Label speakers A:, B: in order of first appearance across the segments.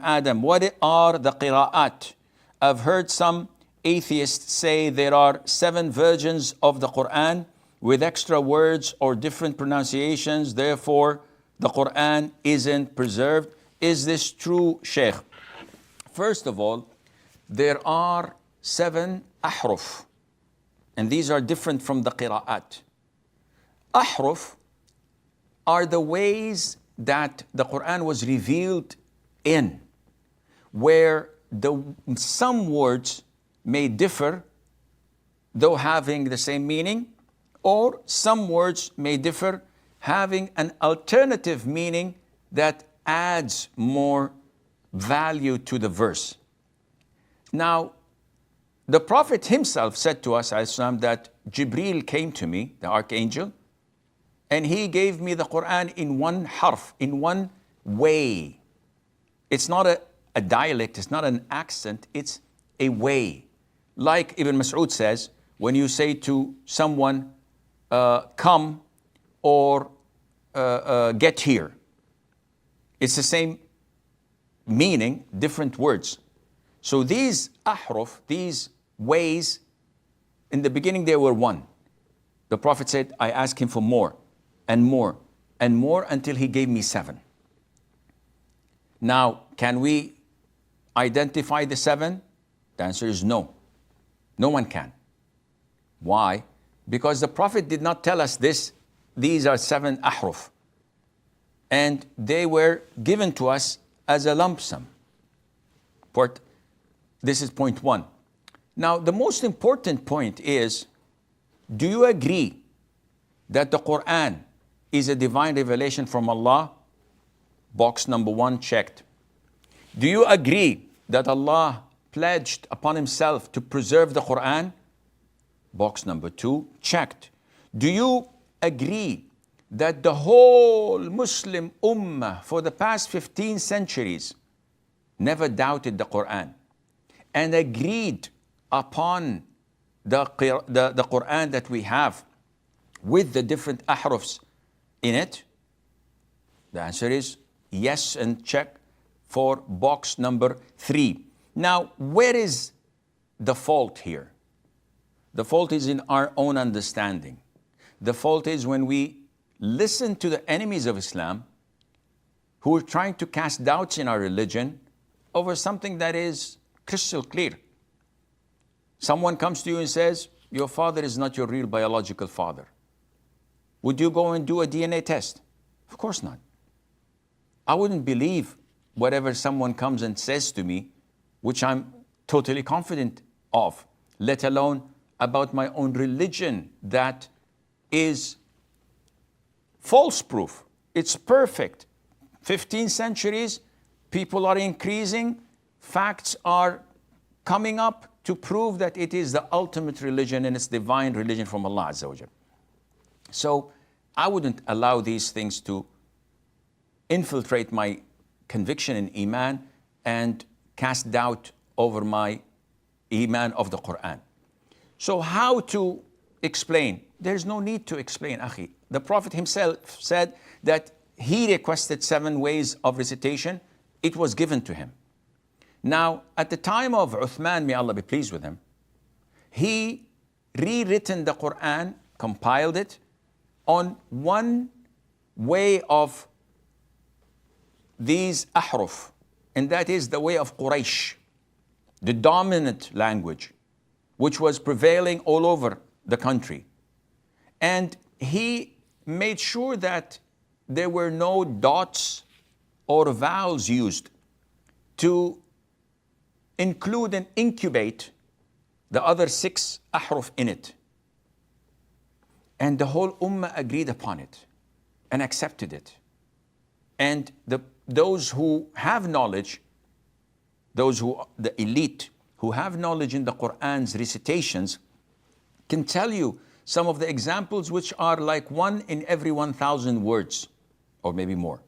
A: Adam, what are the qira'at? I've heard some atheists say there are 7 versions of the Quran with extra words or different pronunciations, therefore the Quran isn't preserved. Is this true, Sheikh? First of all, there are 7 ahruf, and these are different from the qira'at. Ahruf are the ways that the Quran was revealed in, where some words may differ, though having the same meaning, or some words may differ, having an alternative meaning that adds more value to the verse. Now, the Prophet himself said to us, that Jibreel came to me, the archangel, and he gave me the Quran in one harf, in one way. It's not a dialect, it's not an accent, it's a way. Like Ibn Mas'ud says, when you say to someone, come or get here, it's the same meaning, different words. So these ahruf, these ways, in the beginning they were one. The Prophet said, I asked him for more and more and more until he gave me 7. Now, can we identify the 7? The answer is no. No one can. Why? Because the Prophet did not tell us this. These are 7 ahruf. And they were given to us as a lump sum. This is point 1. Now, the most important point is, do you agree that the Quran is a divine revelation from Allah? Box number 1 checked. Do you agree that Allah pledged upon himself to preserve the Quran? Box number 2 checked. Do you agree that the whole Muslim ummah for the past 15 centuries never doubted the Quran and agreed upon the Quran that we have with the different ahrufs in it? The answer is yes, and check for box number 3. Now, where is the fault here? The fault is in our own understanding. The fault is when we listen to the enemies of Islam who are trying to cast doubts in our religion over something that is crystal clear. Someone comes to you and says, your father is not your real biological father. Would you go and do a DNA test? Of course not. I wouldn't believe whatever someone comes and says to me, which I'm totally confident of, let alone about my own religion that is false proof. It's perfect. 15 centuries, people are increasing, facts are coming up to prove that it is the ultimate religion and it's divine religion from Allah Azza wa Jal. So I wouldn't allow these things to infiltrate my conviction in Iman and cast doubt over my Iman of the Quran. So how to explain? There's no need to explain, Akhi. The Prophet himself said that he requested 7 ways of recitation. It was given to him. Now, at the time of Uthman, may Allah be pleased with him, he rewritten the Quran, compiled it on one way of these ahruf, and that is the way of Quraysh, the dominant language, which was prevailing all over the country. And he made sure that there were no dots or vowels used to include and incubate the other 6 ahruf in it. And the whole ummah agreed upon it and accepted it. And those who have knowledge, the elite who have knowledge in the Quran's recitations, can tell you some of the examples which are like 1 in every 1,000 words, or maybe more.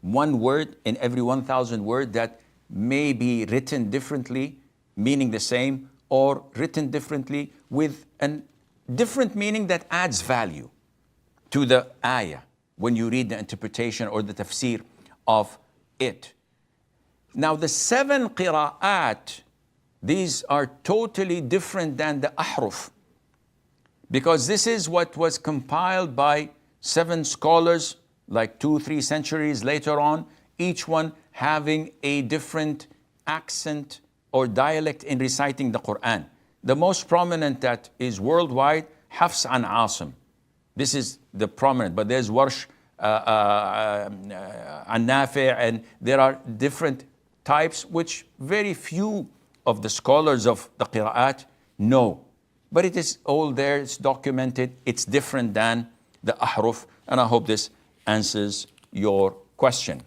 A: 1 word in every 1,000 words that may be written differently, meaning the same, or written differently with a different meaning that adds value to the ayah when you read the interpretation or the tafsir of it. Now the 7 qira'at, these are totally different than the Ahruf, because this is what was compiled by 7 scholars, like 2-3 centuries later on, each one having a different accent or dialect in reciting the Quran. The most prominent that is worldwide, Hafs an Asim. This is the prominent, but there's Warsh an Nafi', and there are different types which very few of the scholars of the Qira'at know. But it is all there, it's documented, it's different than the Ahruf, and I hope this answers your question.